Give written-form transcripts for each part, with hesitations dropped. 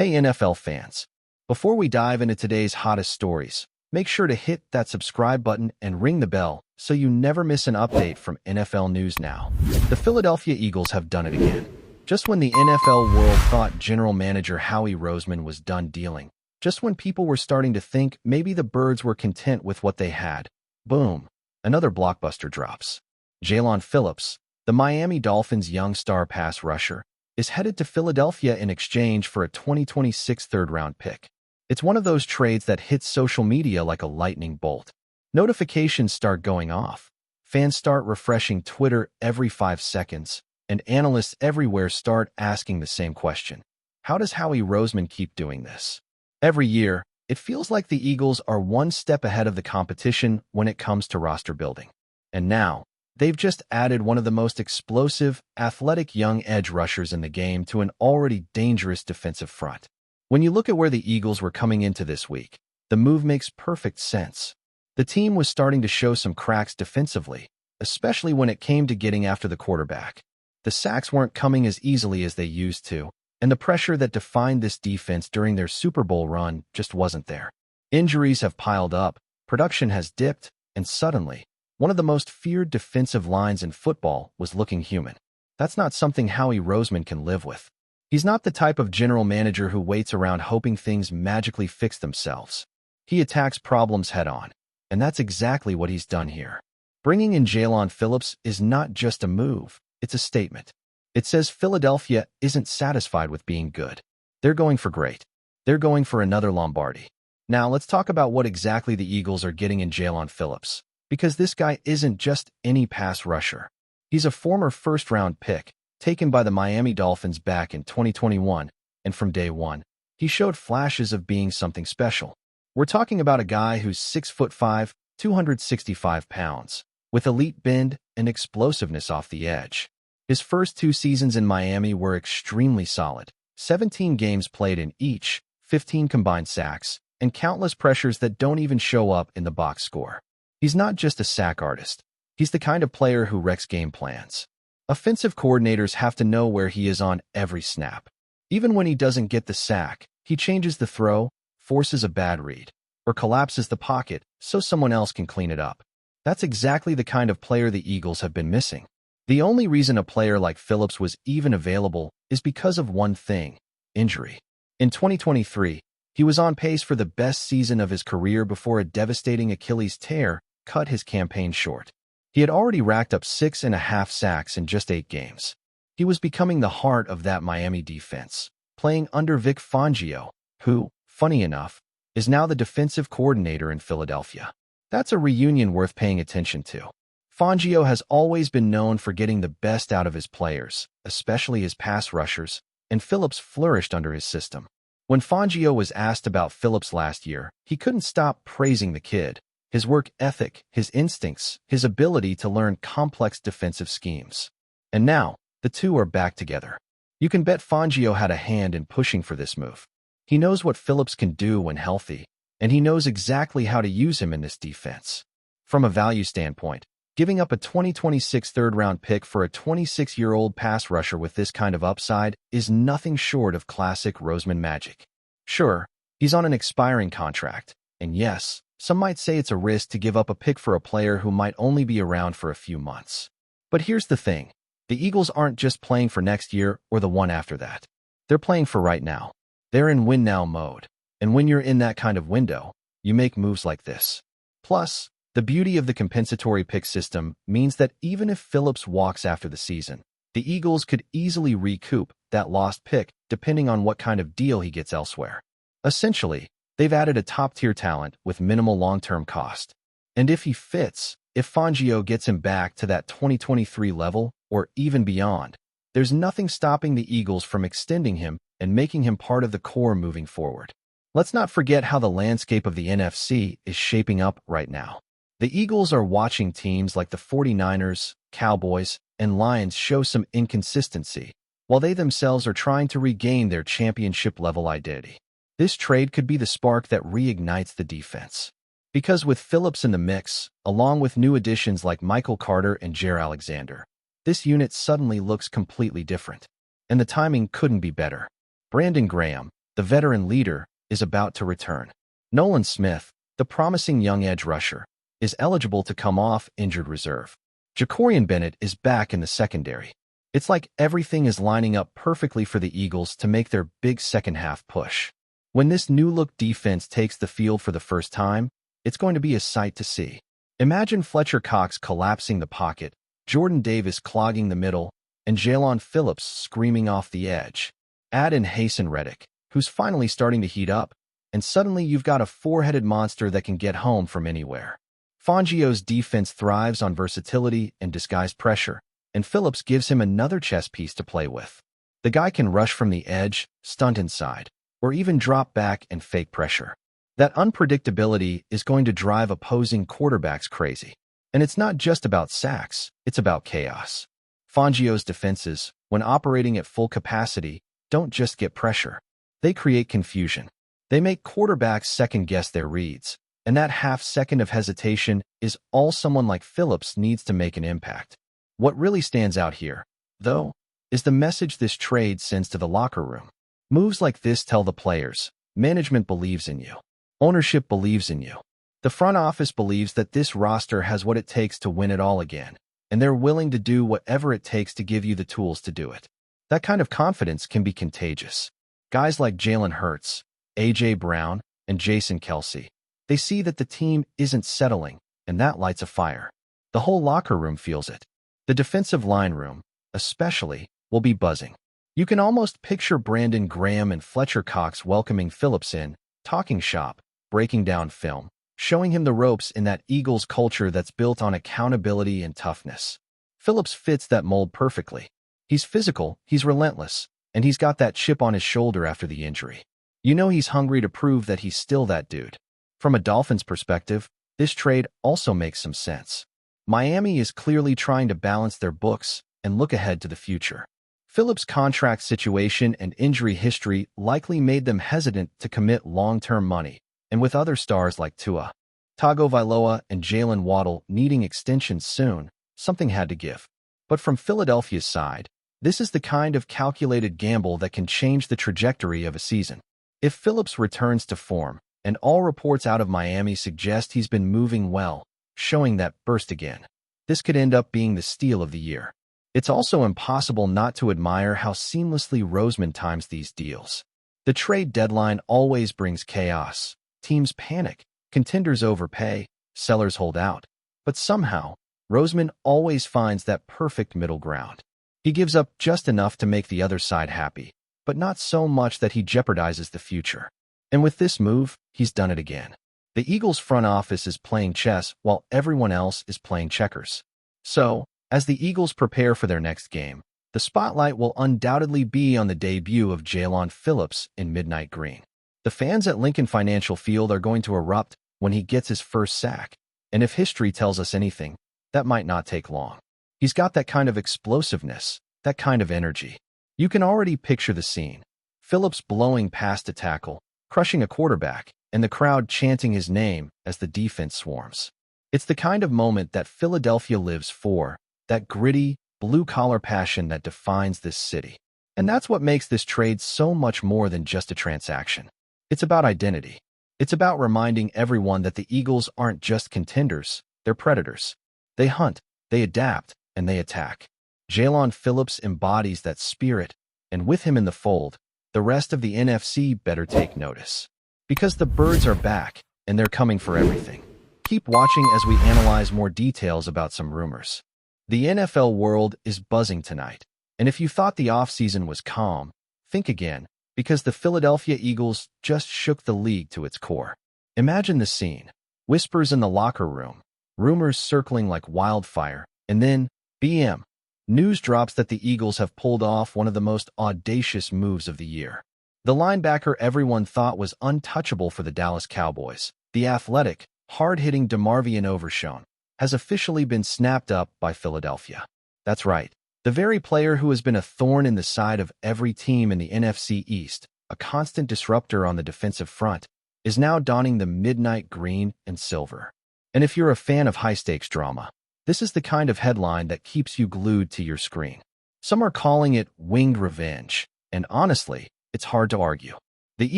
Hey NFL fans, before we dive into today's hottest stories, make sure to hit that subscribe button and ring the bell so you never miss an update from NFL News Now. The Philadelphia Eagles have done it again. Just when the NFL world thought general manager Howie Roseman was done dealing, just when people were starting to think maybe the Birds were content with what they had, boom, another blockbuster drops. Jaelan Phillips, the Miami Dolphins' young star pass rusher, is headed to Philadelphia in exchange for a 2026 third-round pick. It's one of those trades that hits social media like a lightning bolt. Notifications start going off. Fans start refreshing Twitter every 5 seconds, and analysts everywhere start asking the same question. How does Howie Roseman keep doing this? Every year, it feels like the Eagles are one step ahead of the competition when it comes to roster building. And now, they've just added one of the most explosive, athletic young edge rushers in the game to an already dangerous defensive front. When you look at where the Eagles were coming into this week, the move makes perfect sense. The team was starting to show some cracks defensively, especially when it came to getting after the quarterback. The sacks weren't coming as easily as they used to, and the pressure that defined this defense during their Super Bowl run just wasn't there. Injuries have piled up, production has dipped, and suddenly, one of the most feared defensive lines in football was looking human. That's not something Howie Roseman can live with. He's not the type of general manager who waits around hoping things magically fix themselves. He attacks problems head-on, and that's exactly what he's done here. Bringing in Jaelan Phillips is not just a move, it's a statement. It says Philadelphia isn't satisfied with being good. They're going for great. They're going for another Lombardi. Now let's talk about what exactly the Eagles are getting in Jaelan Phillips. Because this guy isn't just any pass rusher. He's a former first-round pick, taken by the Miami Dolphins back in 2021, and from day one, he showed flashes of being something special. We're talking about a guy who's 6'5", 265 pounds, with elite bend and explosiveness off the edge. His first 2 seasons in Miami were extremely solid. 17 games played in each, 15 combined sacks, and countless pressures that don't even show up in the box score. He's not just a sack artist. He's the kind of player who wrecks game plans. Offensive coordinators have to know where he is on every snap. Even when he doesn't get the sack, he changes the throw, forces a bad read, or collapses the pocket so someone else can clean it up. That's exactly the kind of player the Eagles have been missing. The only reason a player like Phillips was even available is because of one thing: injury. In 2023, he was on pace for the best season of his career before a devastating Achilles tear cut his campaign short. He had already racked up 6.5 sacks in just 8 games. He was becoming the heart of that Miami defense, playing under Vic Fangio, who, funny enough, is now the defensive coordinator in Philadelphia. That's a reunion worth paying attention to. Fangio has always been known for getting the best out of his players, especially his pass rushers, and Phillips flourished under his system. When Fangio was asked about Phillips last year, he couldn't stop praising the kid. His work ethic, his instincts, his ability to learn complex defensive schemes. And now, the two are back together. You can bet Fangio had a hand in pushing for this move. He knows what Phillips can do when healthy, and he knows exactly how to use him in this defense. From a value standpoint, giving up a 2026 third-round pick for a 26-year-old pass rusher with this kind of upside is nothing short of classic Roseman magic. Sure, he's on an expiring contract, and yes, some might say it's a risk to give up a pick for a player who might only be around for a few months. But here's the thing. The Eagles aren't just playing for next year or the one after that. They're playing for right now. They're in win-now mode. And when you're in that kind of window, you make moves like this. Plus, the beauty of the compensatory pick system means that even if Phillips walks after the season, the Eagles could easily recoup that lost pick depending on what kind of deal he gets elsewhere. Essentially, they've added a top-tier talent with minimal long-term cost. And if he fits, if Fangio gets him back to that 2023 level or even beyond, there's nothing stopping the Eagles from extending him and making him part of the core moving forward. Let's not forget how the landscape of the NFC is shaping up right now. The Eagles are watching teams like the 49ers, Cowboys, and Lions show some inconsistency, while they themselves are trying to regain their championship-level identity. This trade could be the spark that reignites the defense. Because with Phillips in the mix, along with new additions like Michael Carter and Jaire Alexander, this unit suddenly looks completely different. And the timing couldn't be better. Brandon Graham, the veteran leader, is about to return. Nolan Smith, the promising young edge rusher, is eligible to come off injured reserve. Jacorian Bennett is back in the secondary. It's like everything is lining up perfectly for the Eagles to make their big second-half push. When this new-look defense takes the field for the first time, it's going to be a sight to see. Imagine Fletcher Cox collapsing the pocket, Jordan Davis clogging the middle, and Jalen Phillips screaming off the edge. Add in Hasten Reddick, who's finally starting to heat up, and suddenly you've got a four-headed monster that can get home from anywhere. Fangio's defense thrives on versatility and disguised pressure, and Phillips gives him another chess piece to play with. The guy can rush from the edge, stunt inside, or even drop back and fake pressure. That unpredictability is going to drive opposing quarterbacks crazy. And it's not just about sacks, it's about chaos. Fangio's defenses, when operating at full capacity, don't just get pressure. They create confusion. They make quarterbacks second-guess their reads, and that half-second of hesitation is all someone like Phillips needs to make an impact. What really stands out here, though, is the message this trade sends to the locker room. Moves like this tell the players, management believes in you. Ownership believes in you. The front office believes that this roster has what it takes to win it all again, and they're willing to do whatever it takes to give you the tools to do it. That kind of confidence can be contagious. Guys like Jalen Hurts, A.J. Brown, and Jason Kelce, they see that the team isn't settling, and that lights a fire. The whole locker room feels it. The defensive line room, especially, will be buzzing. You can almost picture Brandon Graham and Fletcher Cox welcoming Phillips in, talking shop, breaking down film, showing him the ropes in that Eagles culture that's built on accountability and toughness. Phillips fits that mold perfectly. He's physical, he's relentless, and he's got that chip on his shoulder after the injury. You know he's hungry to prove that he's still that dude. From a Dolphins perspective, this trade also makes some sense. Miami is clearly trying to balance their books and look ahead to the future. Phillips' contract situation and injury history likely made them hesitant to commit long-term money, and with other stars like Tua Tagovailoa and Jalen Waddle needing extensions soon, something had to give. But from Philadelphia's side, this is the kind of calculated gamble that can change the trajectory of a season. If Phillips returns to form, and all reports out of Miami suggest he's been moving well, showing that burst again, this could end up being the steal of the year. It's also impossible not to admire how seamlessly Roseman times these deals. The trade deadline always brings chaos. Teams panic, contenders overpay, sellers hold out. But somehow, Roseman always finds that perfect middle ground. He gives up just enough to make the other side happy, but not so much that he jeopardizes the future. And with this move, he's done it again. The Eagles' front office is playing chess while everyone else is playing checkers. So, as the Eagles prepare for their next game, the spotlight will undoubtedly be on the debut of Jalen Phillips in midnight green. The fans at Lincoln Financial Field are going to erupt when he gets his first sack, and if history tells us anything, that might not take long. He's got that kind of explosiveness, that kind of energy. You can already picture the scene. Phillips blowing past a tackle, crushing a quarterback, and the crowd chanting his name as the defense swarms. It's the kind of moment that Philadelphia lives for, that gritty, blue-collar passion that defines this city. And that's what makes this trade so much more than just a transaction. It's about identity. It's about reminding everyone that the Eagles aren't just contenders, they're predators. They hunt, they adapt, and they attack. Jalen Phillips embodies that spirit, and with him in the fold, the rest of the NFC better take notice. Because the birds are back, and they're coming for everything. Keep watching as we analyze more details about some rumors. The NFL world is buzzing tonight, and if you thought the offseason was calm, think again, because the Philadelphia Eagles just shook the league to its core. Imagine the scene. Whispers in the locker room, rumors circling like wildfire, and then, BM. News drops that the Eagles have pulled off one of the most audacious moves of the year. The linebacker everyone thought was untouchable for the Dallas Cowboys, the athletic, hard-hitting DeMarvion Overshown, has officially been snapped up by Philadelphia. That's right, the very player who has been a thorn in the side of every team in the NFC East, a constant disruptor on the defensive front, is now donning the midnight green and silver. And if you're a fan of high-stakes drama, this is the kind of headline that keeps you glued to your screen. Some are calling it winged revenge, and honestly, it's hard to argue. The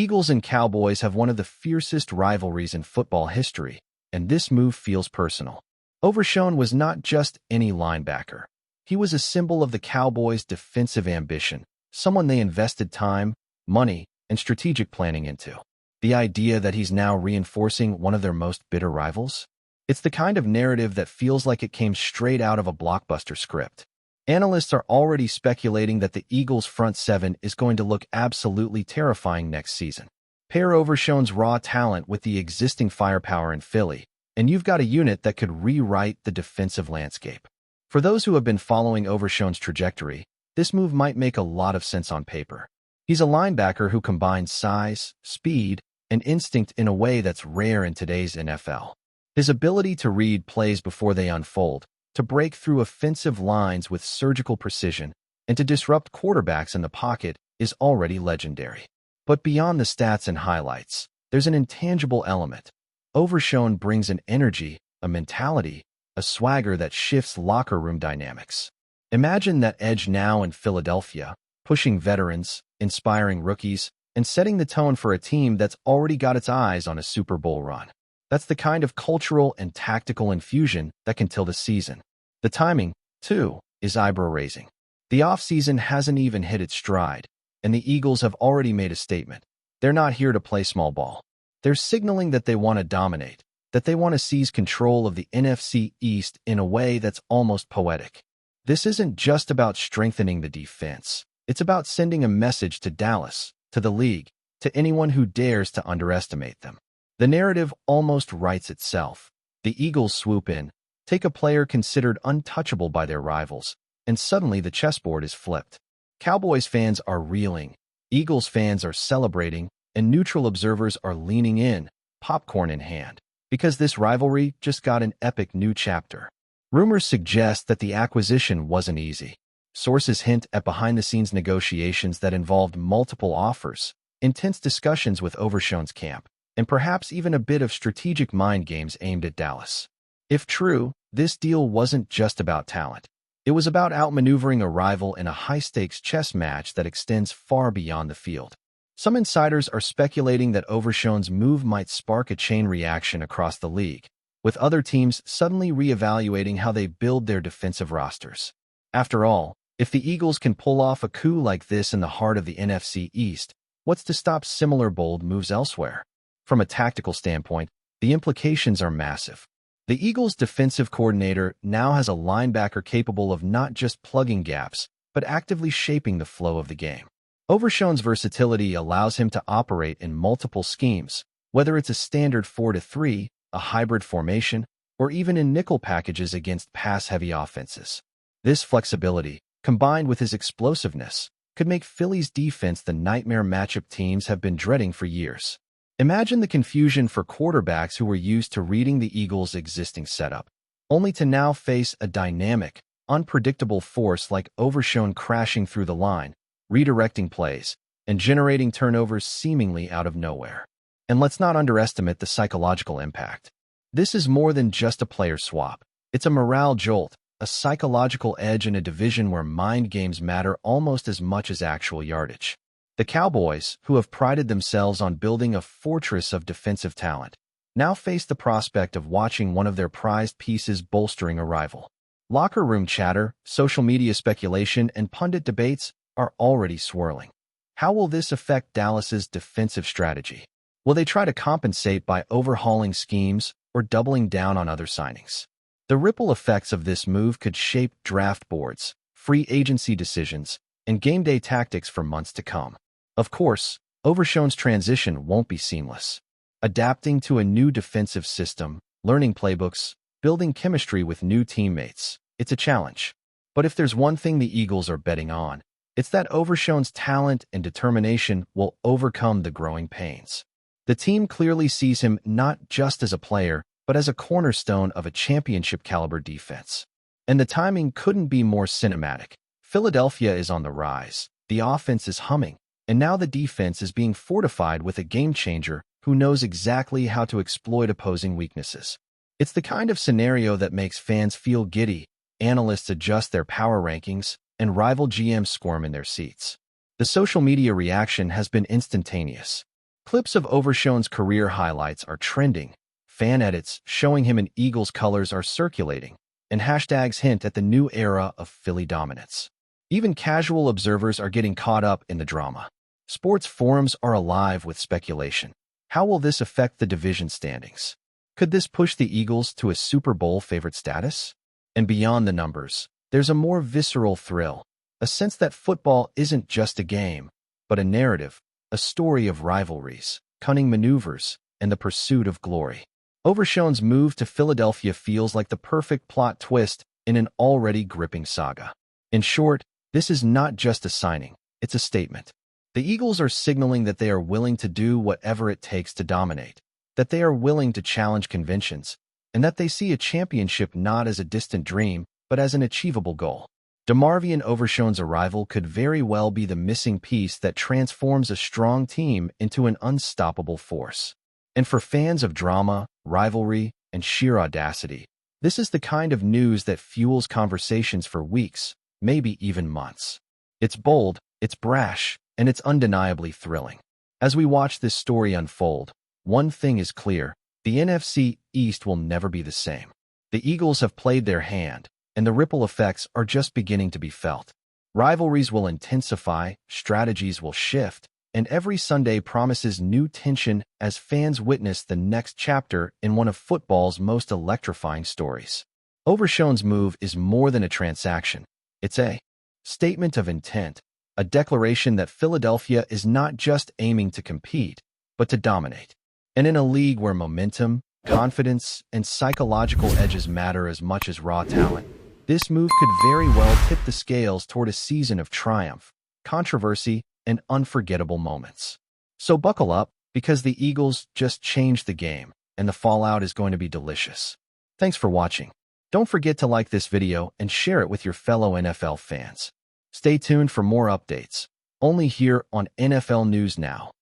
Eagles and Cowboys have one of the fiercest rivalries in football history, and this move feels personal. Overshown was not just any linebacker. He was a symbol of the Cowboys' defensive ambition, someone they invested time, money, and strategic planning into. The idea that he's now reinforcing one of their most bitter rivals? It's the kind of narrative that feels like it came straight out of a blockbuster script. Analysts are already speculating that the Eagles' front seven is going to look absolutely terrifying next season. Pair Overshown's raw talent with the existing firepower in Philly, and you've got a unit that could rewrite the defensive landscape. For those who have been following Overshown's trajectory, this move might make a lot of sense on paper. He's a linebacker who combines size, speed, and instinct in a way that's rare in today's NFL. His ability to read plays before they unfold, to break through offensive lines with surgical precision, and to disrupt quarterbacks in the pocket is already legendary. But beyond the stats and highlights, there's an intangible element. Overshown brings an energy, a mentality, a swagger that shifts locker room dynamics. Imagine that edge now in Philadelphia, pushing veterans, inspiring rookies, and setting the tone for a team that's already got its eyes on a Super Bowl run. That's the kind of cultural and tactical infusion that can tilt a season. The timing, too, is eyebrow-raising. The offseason hasn't even hit its stride, and the Eagles have already made a statement. They're not here to play small ball. They're signaling that they want to dominate, that they want to seize control of the NFC East in a way that's almost poetic. This isn't just about strengthening the defense. It's about sending a message to Dallas, to the league, to anyone who dares to underestimate them. The narrative almost writes itself. The Eagles swoop in, take a player considered untouchable by their rivals, and suddenly the chessboard is flipped. Cowboys fans are reeling, Eagles fans are celebrating, and neutral observers are leaning in, popcorn in hand, because this rivalry just got an epic new chapter. Rumors suggest that the acquisition wasn't easy. Sources hint at behind-the-scenes negotiations that involved multiple offers, intense discussions with Overshown's camp, and perhaps even a bit of strategic mind games aimed at Dallas. If true, this deal wasn't just about talent. It was about outmaneuvering a rival in a high-stakes chess match that extends far beyond the field. Some insiders are speculating that Overshown's move might spark a chain reaction across the league, with other teams suddenly reevaluating how they build their defensive rosters. After all, if the Eagles can pull off a coup like this in the heart of the NFC East, what's to stop similar bold moves elsewhere? From a tactical standpoint, the implications are massive. The Eagles' defensive coordinator now has a linebacker capable of not just plugging gaps, but actively shaping the flow of the game. Overshown's versatility allows him to operate in multiple schemes, whether it's a standard 4-3, a hybrid formation, or even in nickel packages against pass-heavy offenses. This flexibility, combined with his explosiveness, could make Philly's defense the nightmare matchup teams have been dreading for years. Imagine the confusion for quarterbacks who were used to reading the Eagles' existing setup, only to now face a dynamic, unpredictable force like Overshown crashing through the line, redirecting plays, and generating turnovers seemingly out of nowhere. And let's not underestimate the psychological impact. This is more than just a player swap. It's a morale jolt, a psychological edge in a division where mind games matter almost as much as actual yardage. The Cowboys, who have prided themselves on building a fortress of defensive talent, now face the prospect of watching one of their prized pieces bolstering a rival. Locker room chatter, social media speculation, and pundit debates are already swirling. How will this affect Dallas's defensive strategy? Will they try to compensate by overhauling schemes or doubling down on other signings? The ripple effects of this move could shape draft boards, free agency decisions, and game day tactics for months to come. Of course, Overshown's transition won't be seamless. Adapting to a new defensive system, learning playbooks, building chemistry with new teammates, it's a challenge. But if there's one thing the Eagles are betting on, it's that Overshown's talent and determination will overcome the growing pains. The team clearly sees him not just as a player, but as a cornerstone of a championship-caliber defense. And the timing couldn't be more cinematic. Philadelphia is on the rise, the offense is humming, and now the defense is being fortified with a game-changer who knows exactly how to exploit opposing weaknesses. It's the kind of scenario that makes fans feel giddy, analysts adjust their power rankings, and rival GMs squirm in their seats. The social media reaction has been instantaneous. Clips of Overshown's career highlights are trending, fan edits showing him in Eagles colors are circulating, and hashtags hint at the new era of Philly dominance. Even casual observers are getting caught up in the drama. Sports forums are alive with speculation. How will this affect the division standings? Could this push the Eagles to a Super Bowl favorite status? And beyond the numbers, there's a more visceral thrill, a sense that football isn't just a game, but a narrative, a story of rivalries, cunning maneuvers, and the pursuit of glory. Overshown's move to Philadelphia feels like the perfect plot twist in an already gripping saga. In short, this is not just a signing, it's a statement. The Eagles are signaling that they are willing to do whatever it takes to dominate, that they are willing to challenge conventions, and that they see a championship not as a distant dream, but as an achievable goal. DeMarvion Overshown's arrival could very well be the missing piece that transforms a strong team into an unstoppable force. And for fans of drama, rivalry, and sheer audacity, this is the kind of news that fuels conversations for weeks, maybe even months. It's bold, it's brash, and it's undeniably thrilling. As we watch this story unfold, one thing is clear: the NFC East will never be the same. The Eagles have played their hand, and the ripple effects are just beginning to be felt. Rivalries will intensify, strategies will shift, and every Sunday promises new tension as fans witness the next chapter in one of football's most electrifying stories. Overshown's move is more than a transaction. It's a statement of intent, a declaration that Philadelphia is not just aiming to compete, but to dominate. And in a league where momentum, confidence, and psychological edges matter as much as raw talent, this move could very well tip the scales toward a season of triumph, controversy, and unforgettable moments. So buckle up, because the Eagles just changed the game, and the fallout is going to be delicious. Thanks for watching. Don't forget to like this video and share it with your fellow NFL fans. Stay tuned for more updates, only here on NFL News Now.